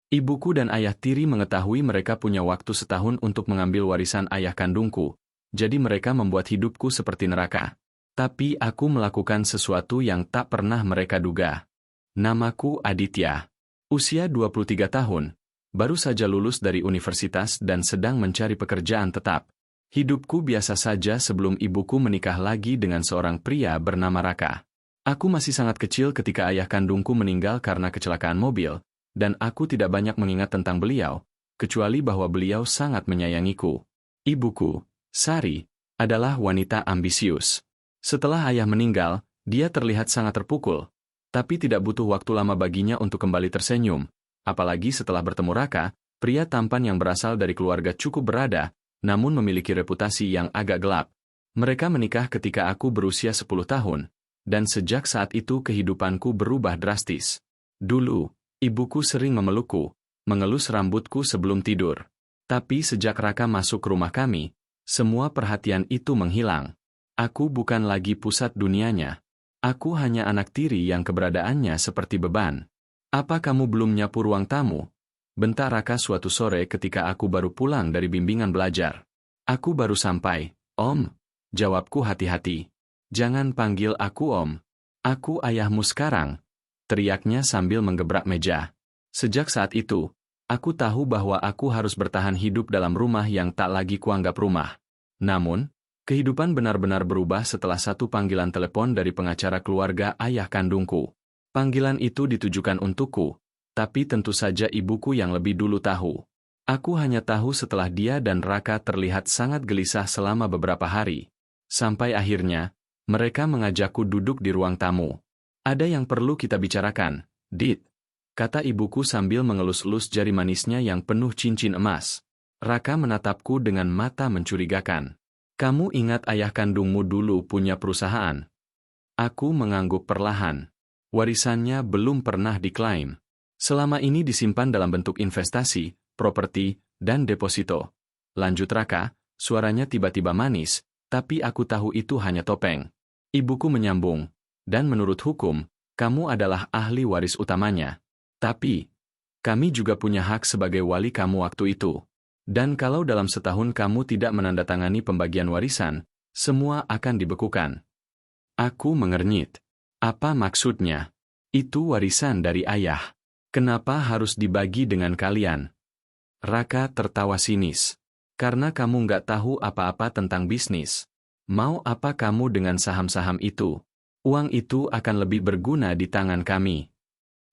Ibuku dan ayah tiri mengetahui mereka punya waktu setahun untuk mengambil warisan ayah kandungku, jadi mereka membuat hidupku seperti neraka. Tapi aku melakukan sesuatu yang tak pernah mereka duga. Namaku Aditya. Usia 23 tahun, baru saja lulus dari universitas dan sedang mencari pekerjaan tetap. Hidupku biasa saja sebelum ibuku menikah lagi dengan seorang pria bernama Raka. Aku masih sangat kecil ketika ayah kandungku meninggal karena kecelakaan mobil, dan aku tidak banyak mengingat tentang beliau, kecuali bahwa beliau sangat menyayangiku. Ibuku, Sari, adalah wanita ambisius. Setelah ayah meninggal, dia terlihat sangat terpukul, tapi tidak butuh waktu lama baginya untuk kembali tersenyum, apalagi setelah bertemu Raka, pria tampan yang berasal dari keluarga cukup berada, namun memiliki reputasi yang agak gelap. Mereka menikah ketika aku berusia 10 tahun, dan sejak saat itu kehidupanku berubah drastis. Dulu, ibuku sering memelukku, mengelus rambutku sebelum tidur. Tapi sejak Raka masuk ke rumah kami, semua perhatian itu menghilang. Aku bukan lagi pusat dunianya. Aku hanya anak tiri yang keberadaannya seperti beban. Apa kamu belum nyapu ruang tamu? Bentak Raka suatu sore ketika aku baru pulang dari bimbingan belajar. Aku baru sampai. Om, jawabku hati-hati. Jangan panggil aku Om. Aku ayahmu sekarang, teriaknya sambil menggebrak meja. Sejak saat itu, aku tahu bahwa aku harus bertahan hidup dalam rumah yang tak lagi kuanggap rumah. Namun, kehidupan benar-benar berubah setelah satu panggilan telepon dari pengacara keluarga ayah kandungku. Panggilan itu ditujukan untukku, tapi tentu saja ibuku yang lebih dulu tahu. Aku hanya tahu setelah dia dan Raka terlihat sangat gelisah selama beberapa hari. Sampai akhirnya, mereka mengajakku duduk di ruang tamu. Ada yang perlu kita bicarakan, Dit, kata ibuku sambil mengelus-elus jari manisnya yang penuh cincin emas. Raka menatapku dengan mata mencurigakan. Kamu ingat ayah kandungmu dulu punya perusahaan? Aku mengangguk perlahan. Warisannya belum pernah diklaim. Selama ini disimpan dalam bentuk investasi, properti, dan deposito. Lanjut Raka, suaranya tiba-tiba manis, tapi aku tahu itu hanya topeng. Ibuku menyambung. Dan menurut hukum, kamu adalah ahli waris utamanya. Tapi, kami juga punya hak sebagai wali kamu waktu itu. Dan kalau dalam setahun kamu tidak menandatangani pembagian warisan, semua akan dibekukan. Aku mengernyit. Apa maksudnya? Itu warisan dari ayah. Kenapa harus dibagi dengan kalian? Raka tertawa sinis. Karena kamu nggak tahu apa-apa tentang bisnis. Mau apa kamu dengan saham-saham itu? Uang itu akan lebih berguna di tangan kami.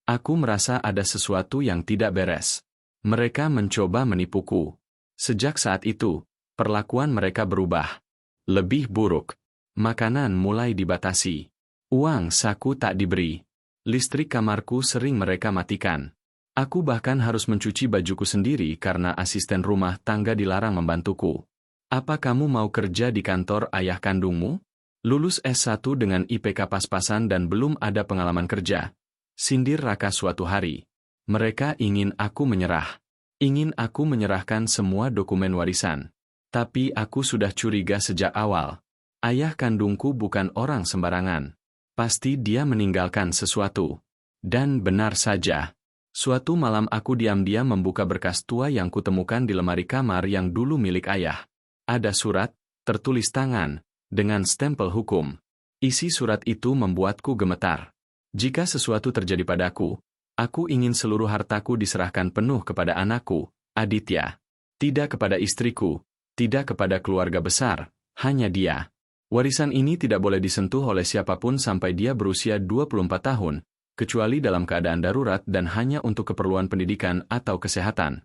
Aku merasa ada sesuatu yang tidak beres. Mereka mencoba menipuku. Sejak saat itu, perlakuan mereka berubah. Lebih buruk. Makanan mulai dibatasi. Uang saku tak diberi. Listrik kamarku sering mereka matikan. Aku bahkan harus mencuci bajuku sendiri karena asisten rumah tangga dilarang membantuku. Apa kamu mau kerja di kantor ayah kandungmu? Lulus S1 dengan IPK pas-pasan dan belum ada pengalaman kerja. Sindir Raka suatu hari. Mereka ingin aku menyerah. Ingin aku menyerahkan semua dokumen warisan. Tapi aku sudah curiga sejak awal. Ayah kandungku bukan orang sembarangan. Pasti dia meninggalkan sesuatu. Dan benar saja. Suatu malam aku diam-diam membuka berkas tua yang kutemukan di lemari kamar yang dulu milik ayah. Ada surat, tertulis tangan, dengan stempel hukum. Isi surat itu membuatku gemetar. Jika sesuatu terjadi padaku, aku ingin seluruh hartaku diserahkan penuh kepada anakku, Aditya. Tidak kepada istriku, tidak kepada keluarga besar, hanya dia. Warisan ini tidak boleh disentuh oleh siapapun sampai dia berusia 24 tahun, kecuali dalam keadaan darurat dan hanya untuk keperluan pendidikan atau kesehatan.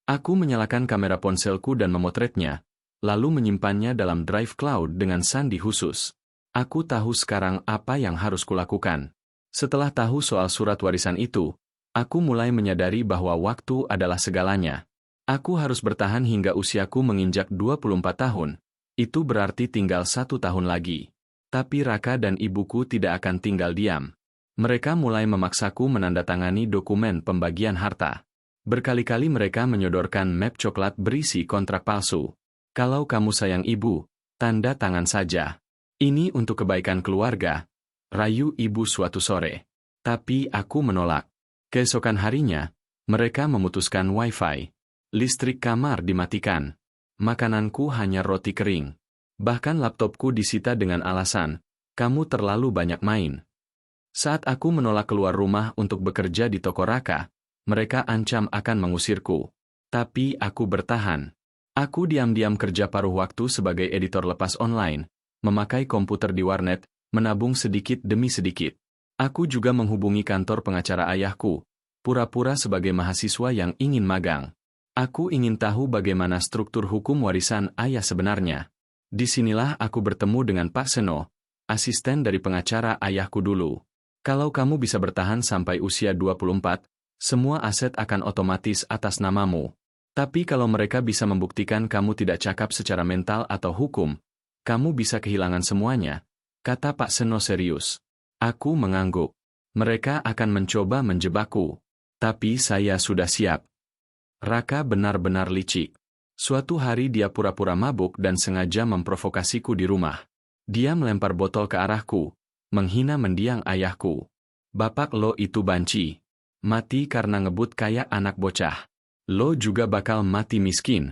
Aku menyalakan kamera ponselku dan memotretnya, lalu menyimpannya dalam drive cloud dengan sandi khusus. Aku tahu sekarang apa yang harus kulakukan. Setelah tahu soal surat warisan itu, aku mulai menyadari bahwa waktu adalah segalanya. Aku harus bertahan hingga usiaku menginjak 24 tahun. Itu berarti tinggal 1 tahun lagi. Tapi Raka dan ibuku tidak akan tinggal diam. Mereka mulai memaksaku menandatangani dokumen pembagian harta. Berkali-kali mereka menyodorkan map coklat berisi kontrak palsu. Kalau kamu sayang ibu, tanda tangan saja. Ini untuk kebaikan keluarga, rayu ibu suatu sore. Tapi aku menolak. Keesokan harinya, Mereka memutuskan wifi. Listrik kamar dimatikan. Makananku hanya roti kering. Bahkan laptopku disita dengan alasan, kamu terlalu banyak main. Saat aku menolak keluar rumah untuk bekerja di toko Raka, mereka ancam akan mengusirku. Tapi aku bertahan. Aku diam-diam kerja paruh waktu sebagai editor lepas online, memakai komputer di warnet, menabung sedikit demi sedikit. Aku juga menghubungi kantor pengacara ayahku, pura-pura sebagai mahasiswa yang ingin magang. Aku ingin tahu bagaimana struktur hukum warisan ayah sebenarnya. Disinilah aku bertemu dengan Pak Seno, asisten dari pengacara ayahku dulu. Kalau kamu bisa bertahan sampai usia 24, semua aset akan otomatis atas namamu. Tapi kalau mereka bisa membuktikan kamu tidak cakap secara mental atau hukum, kamu bisa kehilangan semuanya, kata Pak Seno serius. Aku mengangguk. Mereka akan mencoba menjebakku. Tapi saya sudah siap. Raka benar-benar licik. Suatu hari dia pura-pura mabuk dan sengaja memprovokasiku di rumah. Dia melempar botol ke arahku, menghina mendiang ayahku. Bapak lo itu banci. Mati karena ngebut kayak anak bocah. Lo juga bakal mati miskin.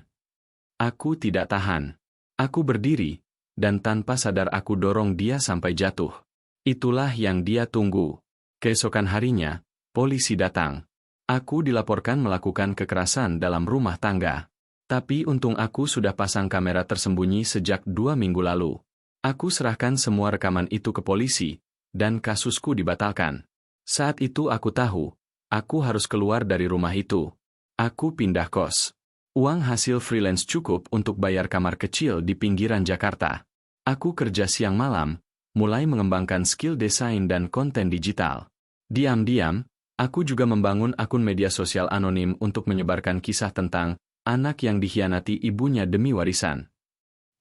Aku tidak tahan. Aku berdiri, dan tanpa sadar aku dorong dia sampai jatuh. Itulah yang dia tunggu. Keesokan harinya, polisi datang. Aku dilaporkan melakukan kekerasan dalam rumah tangga. Tapi untung aku sudah pasang kamera tersembunyi sejak 2 minggu lalu. Aku serahkan semua rekaman itu ke polisi, dan kasusku dibatalkan. Saat itu aku tahu, aku harus keluar dari rumah itu. Aku pindah kos. Uang hasil freelance cukup untuk bayar kamar kecil di pinggiran Jakarta. Aku kerja siang malam, mulai mengembangkan skill desain dan konten digital. Diam-diam, aku juga membangun akun media sosial anonim untuk menyebarkan kisah tentang anak yang dikhianati ibunya demi warisan.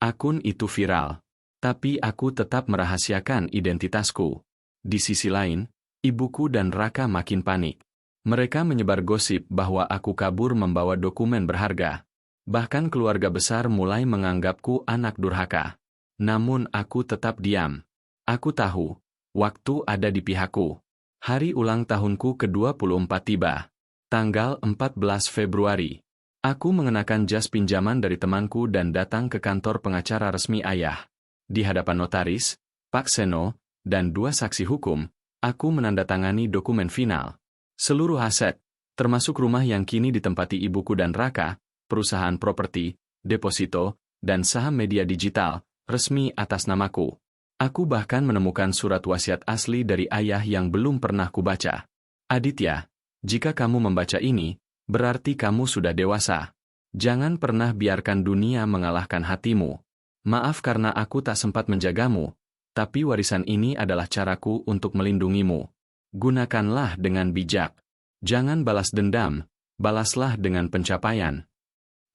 Akun itu viral, tapi aku tetap merahasiakan identitasku. Di sisi lain, ibuku dan Raka makin panik. Mereka menyebar gosip bahwa aku kabur membawa dokumen berharga. Bahkan keluarga besar mulai menganggapku anak durhaka. Namun aku tetap diam. Aku tahu, waktu ada di pihakku. Hari ulang tahunku ke-24 tiba. Tanggal 14 Februari. Aku mengenakan jas pinjaman dari temanku dan datang ke kantor pengacara resmi ayah. Di hadapan notaris, Pak Seno, dan 2 saksi hukum, aku menandatangani dokumen final. Seluruh aset, termasuk rumah yang kini ditempati ibuku dan Raka, perusahaan properti, deposito, dan saham media digital, resmi atas namaku. Aku bahkan menemukan surat wasiat asli dari ayah yang belum pernah kubaca. Aditya, jika kamu membaca ini, berarti kamu sudah dewasa. Jangan pernah biarkan dunia mengalahkan hatimu. Maaf karena aku tak sempat menjagamu, tapi warisan ini adalah caraku untuk melindungimu. Gunakanlah dengan bijak. Jangan balas dendam, balaslah dengan pencapaian.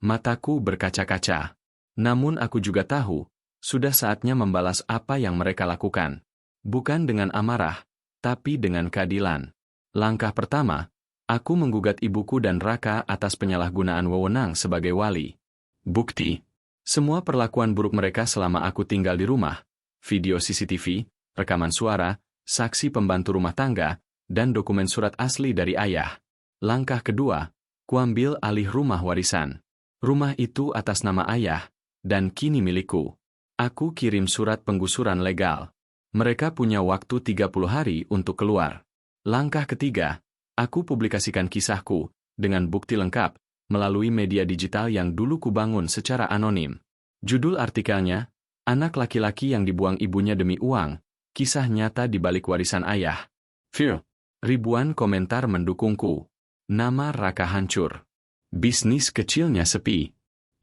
Mataku berkaca-kaca. Namun aku juga tahu, sudah saatnya membalas apa yang mereka lakukan. Bukan dengan amarah, tapi dengan keadilan. Langkah pertama, aku menggugat ibuku dan Raka atas penyalahgunaan wewenang sebagai wali. Bukti. Semua perlakuan buruk mereka selama aku tinggal di rumah, video CCTV, rekaman suara, saksi pembantu rumah tangga, dan dokumen surat asli dari ayah. Langkah kedua, kuambil alih rumah warisan. Rumah itu atas nama ayah, dan kini milikku. Aku kirim surat penggusuran legal. Mereka punya waktu 30 hari untuk keluar. Langkah ketiga, aku publikasikan kisahku, dengan bukti lengkap, melalui media digital yang dulu kubangun secara anonim. Judul artikelnya, Anak Laki-laki yang Dibuang Ibunya Demi Uang, Kisah Nyata di Balik Warisan Ayah. Fear. Ribuan komentar mendukungku. Nama Raka hancur. Bisnis kecilnya sepi.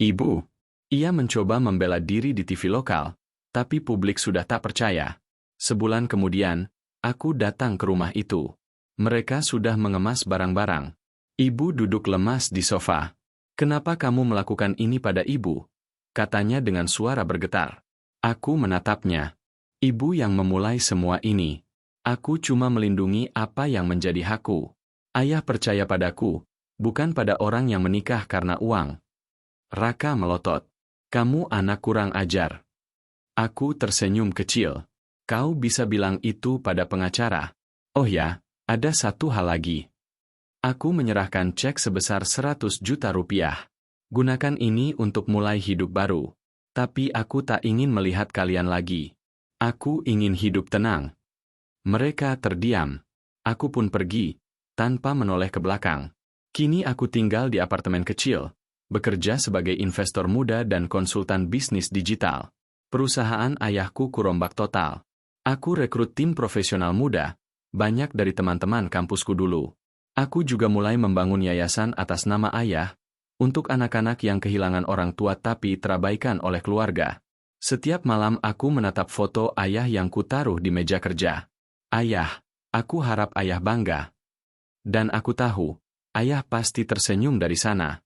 Ibu. Ia mencoba membela diri di TV lokal, tapi publik sudah tak percaya. Sebulan kemudian, aku datang ke rumah itu. Mereka sudah mengemas barang-barang. Ibu duduk lemas di sofa. Kenapa kamu melakukan ini pada ibu? Katanya dengan suara bergetar. Aku menatapnya. Ibu yang memulai semua ini. Aku cuma melindungi apa yang menjadi hakku. Ayah percaya padaku, bukan pada orang yang menikah karena uang. Raka melotot. Kamu anak kurang ajar. Aku tersenyum kecil. Kau bisa bilang itu pada pengacara. Oh ya, ada satu hal lagi. Aku menyerahkan cek sebesar 100 juta rupiah. Gunakan ini untuk mulai hidup baru. Tapi aku tak ingin melihat kalian lagi. Aku ingin hidup tenang. Mereka terdiam. Aku pun pergi, tanpa menoleh ke belakang. Kini aku tinggal di apartemen kecil, bekerja sebagai investor muda dan konsultan bisnis digital. Perusahaan ayahku kurombak total. Aku rekrut tim profesional muda, banyak dari teman-teman kampusku dulu. Aku juga mulai membangun yayasan atas nama ayah, untuk anak-anak yang kehilangan orang tua tapi terabaikan oleh keluarga. Setiap malam aku menatap foto ayah yang kutaruh di meja kerja. Ayah, aku harap ayah bangga. Dan aku tahu, ayah pasti tersenyum dari sana.